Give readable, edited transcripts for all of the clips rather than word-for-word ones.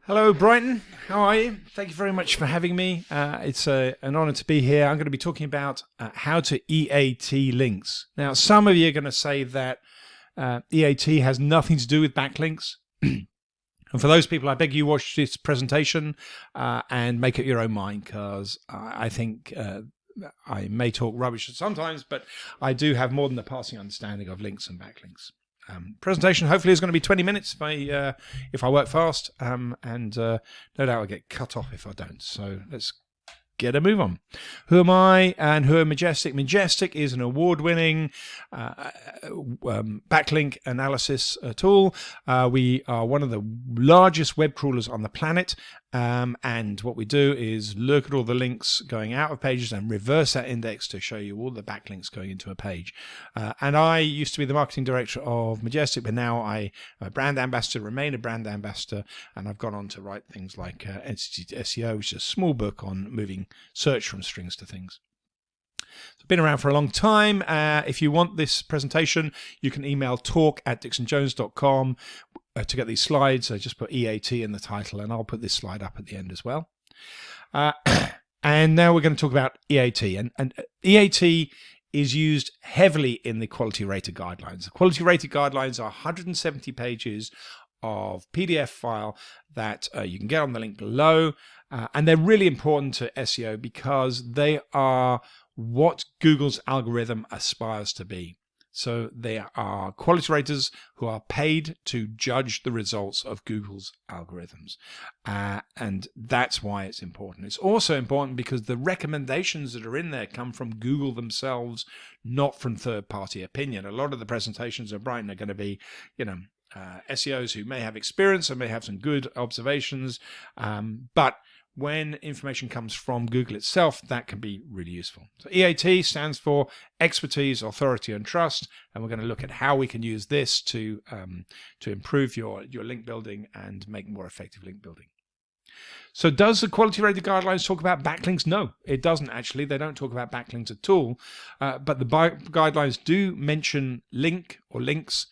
Hello, Brighton. How are you? Thank you very much for having me. It's an honor to be here. I'm going to be talking about how to EAT links. Now, some of you are going to say that EAT has nothing to do with backlinks. And for those people, I beg you watch this presentation and make up your own mind, because I think I may talk rubbish sometimes, but I do have more than a passing understanding of links and backlinks. Presentation hopefully is going to be 20 minutes if I work fast, and no doubt I'll get cut off if I don't. So let's get a move on. Who am I and who are Majestic? Majestic is an award-winning backlink analysis tool. We are one of the largest web crawlers on the planet, and what we do is look at all the links going out of pages and reverse that index to show you all the backlinks going into a page. And I used to be the marketing director of Majestic, but now I'm a brand ambassador, remain a brand ambassador, and I've gone on to write things like SEO, which is a small book on moving search from strings to things. It's been around for a long time. If you want this presentation, you can email talk@dixonjones.com to get these slides. So just put EAT in the title, and I'll put this slide up at the end as well. And now we're going to talk about EAT. And EAT is used heavily in the quality rater guidelines. The quality rater guidelines are 170 pages of PDF file that you can get on the link below. And they're really important to SEO because they are what Google's algorithm aspires to be. So they are quality raters who are paid to judge the results of Google's algorithms. And that's why it's important. It's also important because the recommendations that are in there come from Google themselves, not from third-party opinion. A lot of the presentations at Brighton are going to be, SEOs who may have experience and may have some good observations, but when information comes from Google itself, that can be really useful. So EAT stands for Expertise, Authority, and Trust, and we're going to look at how we can use this to improve your link building and make more effective link building. So does the quality rater guidelines talk about backlinks? No, it doesn't actually. They don't talk about backlinks at all, but the guidelines do mention link or links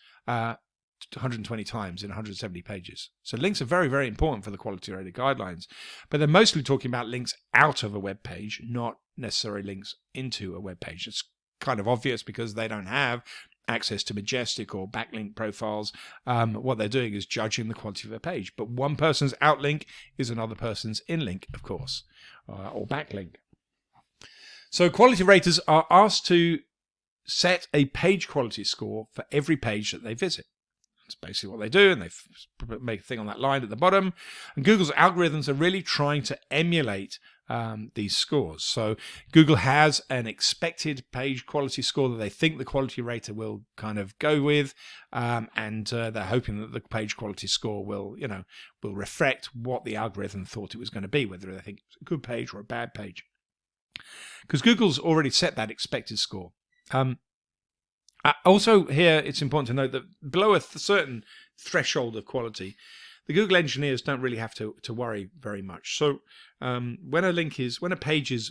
120 times in 170 pages. So links are very, very important for the quality rater guidelines, but they're mostly talking about links out of a web page, not necessarily links into a web page. It's kind of obvious because they don't have access to Majestic or backlink profiles. What they're doing is judging the quality of a page, but one person's outlink is another person's inlink, of course, or backlink. So quality raters are asked to set a page quality score for every page that they visit. That's basically what they do, and they make a thing on that line at the bottom. And Google's algorithms are really trying to emulate these scores. So Google has an expected page quality score that they think the quality rater will kind of go with, and they're hoping that the page quality score will reflect what the algorithm thought it was going to be, whether they think it's a good page or a bad page. Because Google's already set that expected score. Also here, it's important to note that below a certain threshold of quality, the Google engineers don't really have to worry very much. So when a page is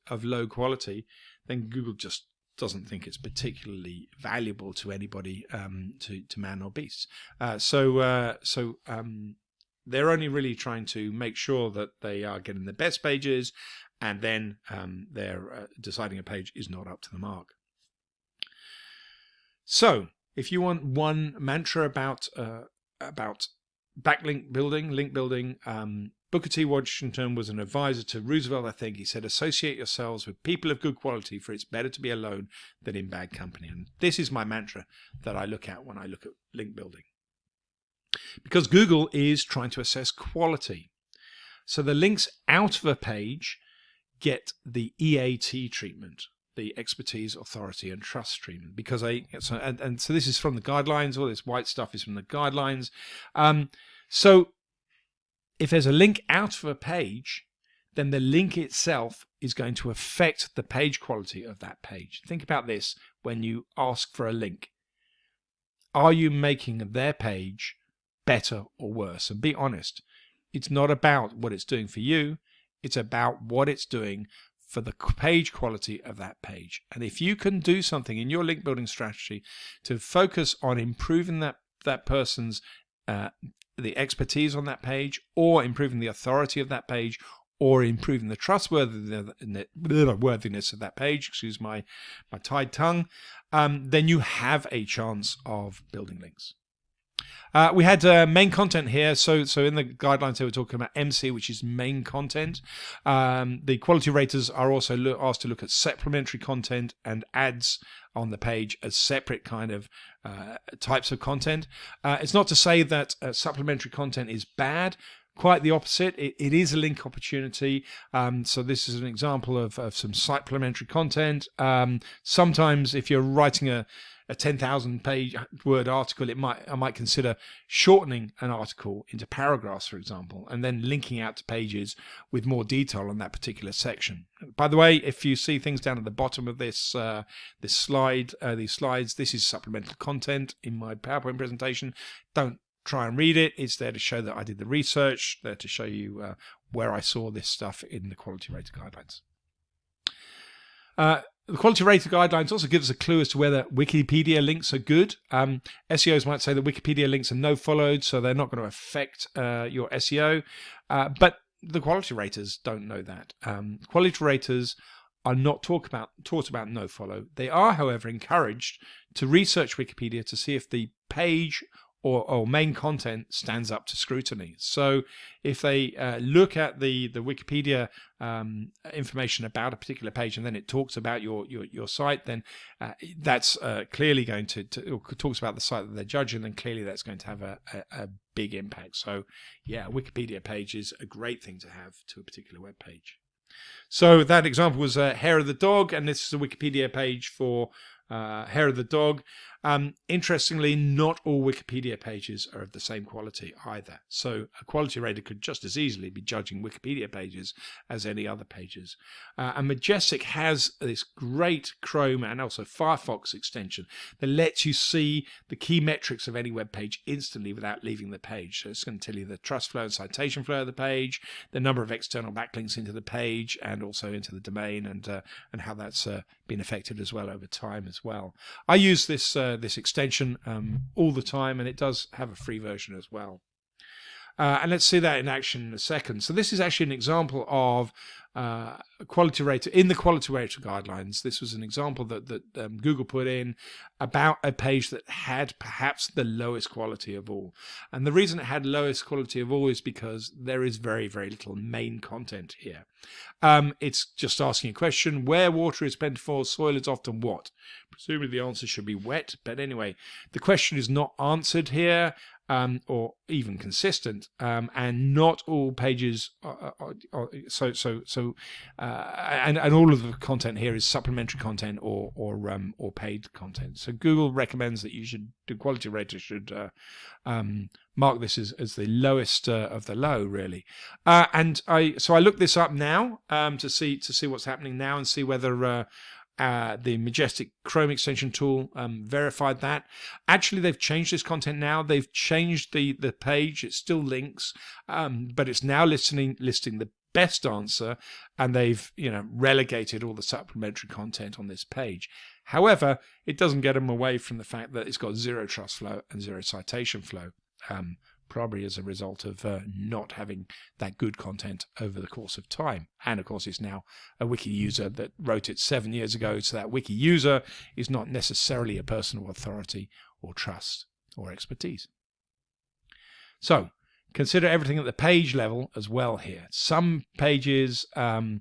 of low quality, then Google just doesn't think it's particularly valuable to anybody, to man or beast. So they're only really trying to make sure that they are getting the best pages, and then they're deciding a page is not up to the mark. So, if you want one mantra about backlink building, link building, Booker T. Washington was an advisor to Roosevelt, I think. He said, associate yourselves with people of good quality, for it's better to be alone than in bad company. And this is my mantra that I look at when I look at link building. Because Google is trying to assess quality. So the links out of a page get the EAT treatment, the expertise, authority, and trust treatment, because so this is from the guidelines. All this white stuff is from the guidelines. So if there's a link out of a page, then the link itself is going to affect the page quality of that page. Think about this when you ask for a link. Are you making their page better or worse? And be honest. It's not about what it's doing for you. It's about what it's doing for the page quality of that page. And if you can do something in your link building strategy to focus on improving that person's the expertise on that page, or improving the authority of that page, or improving the trustworthiness of that page, excuse my tied tongue, then you have a chance of building links. We had main content here. So in the guidelines, they were talking about MC, which is main content. The quality raters are also asked to look at supplementary content and ads on the page as separate kind of types of content. It's not to say that supplementary content is bad. Quite the opposite. It is a link opportunity. So this is an example of some supplementary content. Sometimes if you're writing a 10,000 word article, I might consider shortening an article into paragraphs, for example, and then linking out to pages with more detail on that particular section. By the way, if you see things down at the bottom of these slides, this is supplemental content in my PowerPoint presentation. Don't try and read it. It's there to show that I did the research, there to show you where I saw this stuff in the quality rater guidelines. The quality rater guidelines also give us a clue as to whether Wikipedia links are good. SEOs might say that Wikipedia links are no-followed, so they're not going to affect your SEO. But the quality raters don't know that. Quality raters are not taught about no-follow. They are, however, encouraged to research Wikipedia to see if the page or main content stands up to scrutiny. So if they look at the Wikipedia information about a particular page and then it talks about your site, then that's clearly going to talks about the site that they're judging, then clearly that's going to have a big impact. So yeah, a Wikipedia page is a great thing to have to a particular web page. So that example was Hair of the Dog, and this is a Wikipedia page for Hair of the Dog. Interestingly, not all Wikipedia pages are of the same quality either. So a quality rater could just as easily be judging Wikipedia pages as any other pages. And Majestic has this great Chrome and also Firefox extension that lets you see the key metrics of any web page instantly without leaving the page. So it's going to tell you the trust flow and citation flow of the page, the number of external backlinks into the page and also into the domain, and how that's been affected as well over time as well. I use this extension all the time, and it does have a free version as well. And let's see that in action in a second. So this is actually an example of quality rater in the quality rater guidelines. This was an example that Google put in about a page that had perhaps the lowest quality of all. And the reason it had lowest quality of all is because there is very, very little main content here. It's just asking a question: where water is plentiful, soil is often what? Presumably the answer should be wet, but anyway, the question is not answered here. Or even consistent, and not all pages are and all of the content here is supplementary content or paid content. So Google recommends that the quality rater should mark this as the lowest of the low, really. And I looked this up now to see what's happening now and see whether the Majestic Chrome extension tool verified that. Actually, they've changed this content now. They've changed the page. It still links, but it's now listing the best answer, and they've relegated all the supplementary content on this page. However, it doesn't get them away from the fact that it's got zero trust flow and zero citation flow. Probably as a result of not having that good content over the course of time. And of course, it's now a wiki user that wrote it 7 years ago, so that wiki user is not necessarily a person of authority or trust or expertise. So consider everything at the page level as well here. Some pages are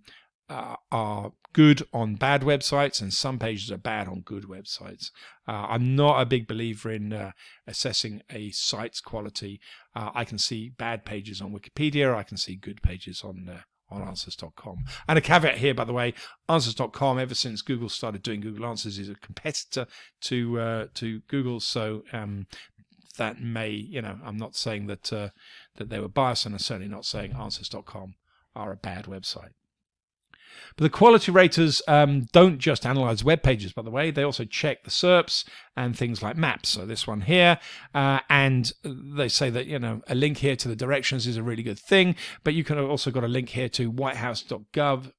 good on bad websites, and some pages are bad on good websites. I'm not a big believer in assessing a site's quality. I can see bad pages on Wikipedia. I can see good pages on Answers.com. And a caveat here, by the way, Answers.com, ever since Google started doing Google Answers, is a competitor to Google. So that may, I'm not saying that they were biased, and I'm certainly not saying Answers.com are a bad website. But the quality raters don't just analyze web pages, by the way. They also check the SERPs and things like maps. So this one here, and they say that a link here to the directions is a really good thing. But you can also got a link here to whitehouse.gov.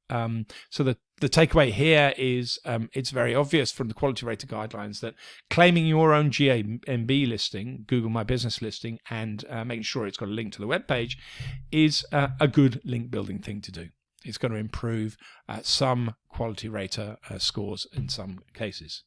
So the takeaway here is it's very obvious from the quality rater guidelines that claiming your own GAMB listing, Google My Business listing, and making sure it's got a link to the web page is a good link building thing to do. It's going to improve some quality rater scores in some cases.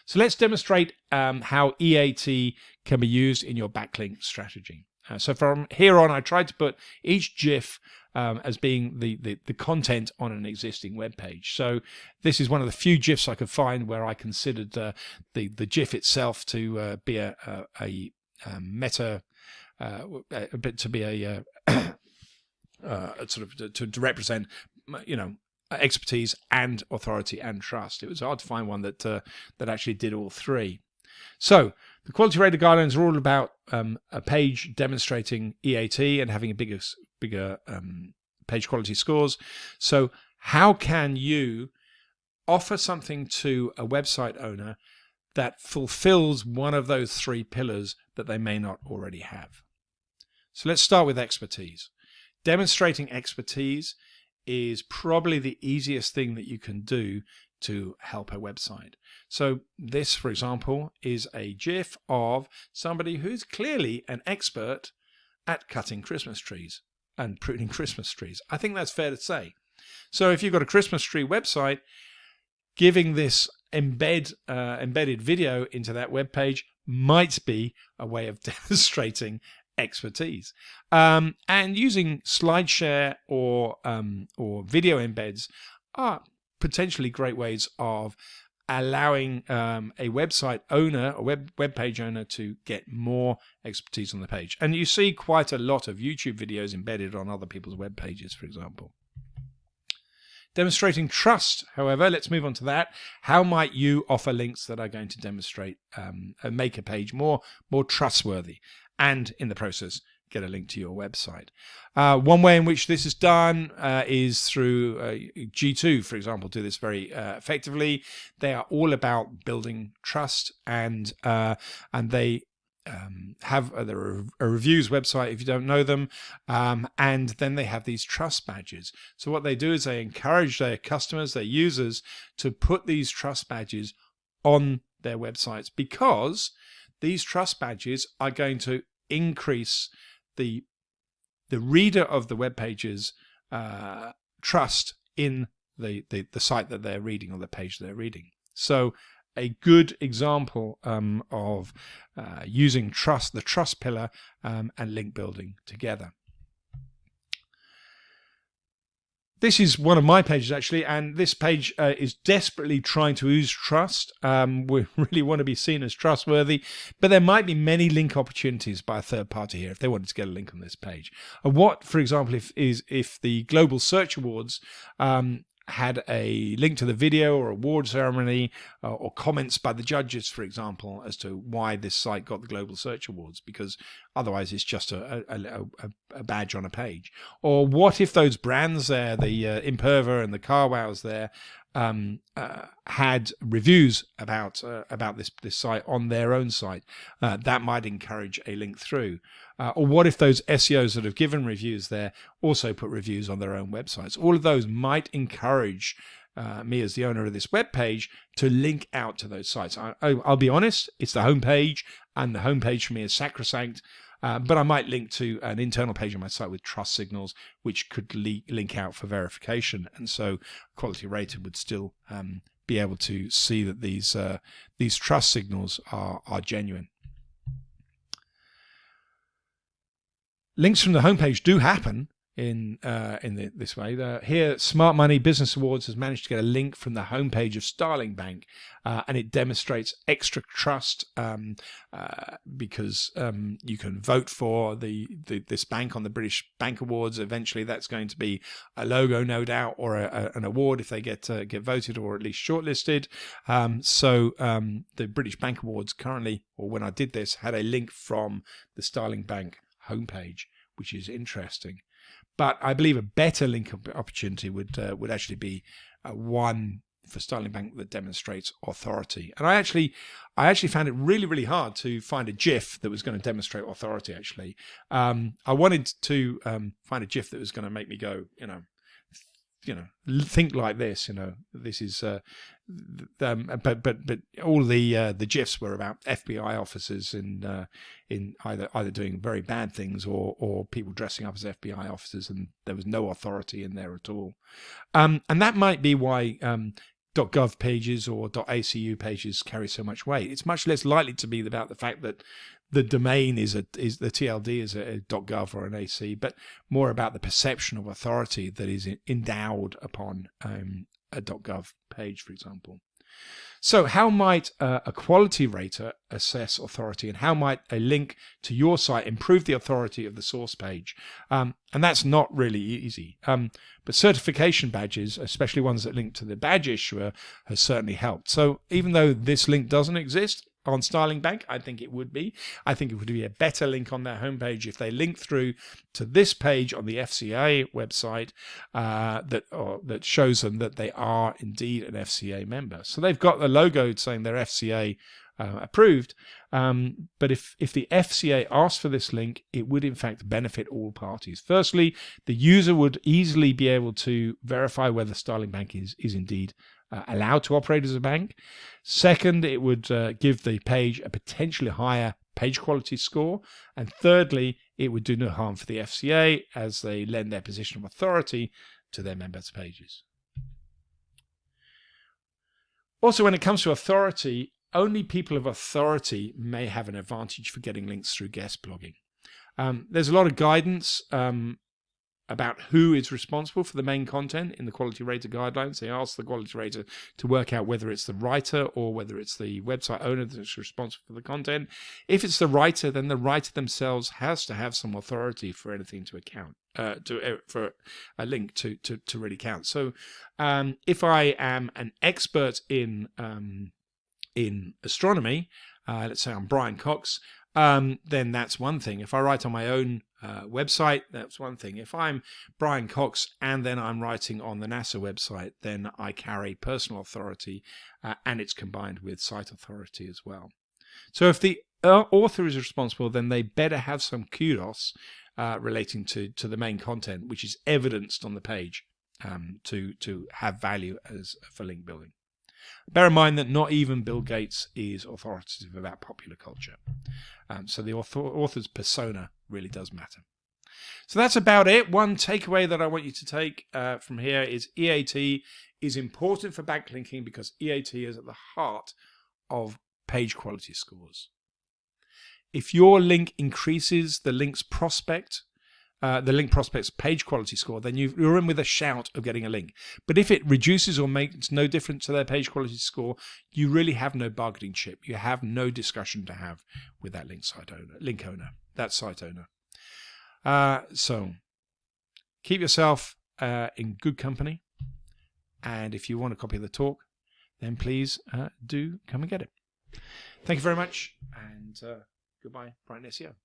So let's demonstrate how EAT can be used in your backlink strategy. So from here on, I tried to put each GIF as being the content on an existing web page. So this is one of the few GIFs I could find where I considered the GIF itself to be a meta, to be a sort of to represent, expertise and authority and trust. It was hard to find one that actually did all three. So the quality rater guidelines are all about a page demonstrating EAT and having a bigger page quality scores. So how can you offer something to a website owner that fulfills one of those three pillars that they may not already have? So let's start with expertise. Demonstrating expertise is probably the easiest thing that you can do to help a website. So this, for example, is a GIF of somebody who's clearly an expert at cutting Christmas trees and pruning Christmas trees. I think that's fair to say. So if you've got a Christmas tree website, giving this embedded video into that web page might be a way of demonstrating expertise. And using SlideShare or video embeds are potentially great ways of allowing a website owner, a web page owner, to get more expertise on the page. And you see quite a lot of YouTube videos embedded on other people's web pages, for example. Demonstrating trust, however, let's move on to that. How might you offer links that are going to demonstrate make a page more trustworthy, and in the process get a link to your website? One way in which this is done is through G2, for example, do this very effectively. They are all about building trust, and they have a reviews website if you don't know them, and then they have these trust badges. So what they do is they encourage their customers, their users, to put these trust badges on their websites, because these trust badges are going to increase the reader of the web page's trust in the site that they're reading or the page they're reading. So a good example of using the trust pillar and link building together. This is one of my pages, actually, and this page is desperately trying to ooze trust. We really want to be seen as trustworthy, but there might be many link opportunities by a third party here if they wanted to get a link on this page. What, for example, if the Global Search Awards had a link to the video or award ceremony or comments by the judges, for example, as to why this site got the Global Search Awards, because otherwise it's just a badge on a page. Or what if those brands there, the Imperva and the CarWows there, had reviews about this site on their own site? That might encourage a link through. Or what if those SEOs that have given reviews there also put reviews on their own websites? All of those might encourage me as the owner of this web page to link out to those sites. I'll be honest, it's the home page, and the home page for me is sacrosanct. But I might link to an internal page on my site with trust signals, which could link out for verification, and so Quality Rater would still be able to see that these trust signals are genuine. Links from the homepage do happen in this way. Here, Smart Money Business Awards has managed to get a link from the homepage of Starling Bank, and it demonstrates extra trust because you can vote for this bank on the British Bank Awards. Eventually, that's going to be a logo, no doubt, or an award if they get voted or at least shortlisted. So the British Bank Awards currently, or when I did this, had a link from the Starling Bank homepage, which is interesting. But I believe a better link opportunity would actually be one for Starling Bank that demonstrates authority. And I actually found it really, really hard to find a GIF that was going to demonstrate authority. Actually, I wanted to find a GIF that was going to make me go, think like this. This is, but all the GIFs were about FBI officers in either doing very bad things or people dressing up as FBI officers, and there was no authority in there at all. And that might be why .gov pages or .acu pages carry so much weight. It's much less likely to be about the fact that the domain is the TLD is a .gov or an AC, but more about the perception of authority that is endowed upon a .gov page, for example. So how might a quality rater assess authority, and how might a link to your site improve the authority of the source page? And that's not really easy. But certification badges, especially ones that link to the badge issuer, has certainly helped. So even though this link doesn't exist on Starling Bank, I think it would be a better link on their homepage if they link through to this page on the FCA website that shows them that they are indeed an FCA member. So they've got the logo saying they're FCA approved, but if the FCA asks for this link, it would in fact benefit all parties. Firstly, the user would easily be able to verify whether Starling Bank is indeed allowed to operate as a bank. Second, it would give the page a potentially higher page quality score. And thirdly, it would do no harm for the FCA as they lend their position of authority to their members' pages. Also, when it comes to authority, only people of authority may have an advantage for getting links through guest blogging. There's a lot of guidance about who is responsible for the main content in the quality rater guidelines. They ask the quality rater to work out whether it's the writer or whether it's the website owner that's responsible for the content. If it's the writer, then the writer themselves has to have some authority for anything to account, for a link to really count. So if I am an expert in astronomy, let's say I'm Brian Cox, then that's one thing. If I write on my own website, that's one thing. If I'm Brian Cox and then I'm writing on the NASA website, then I carry personal authority and it's combined with site authority as well. So if the author is responsible, then they better have some kudos relating to the main content, which is evidenced on the page to have value as for link building. Bear in mind that not even Bill Gates is authoritative about popular culture. So the author's persona really does matter. So that's about it. One takeaway that I want you to take from here is EAT is important for backlinking because EAT is at the heart of page quality scores. If your link increases the link prospect's page quality score, then you're in with a shout of getting a link. But if it reduces or makes no difference to their page quality score, you really have no bargaining chip. You have no discussion to have with that that site owner. So keep yourself in good company. And if you want a copy of the talk, then please do come and get it. Thank you very much. And goodbye, BrightonSEO.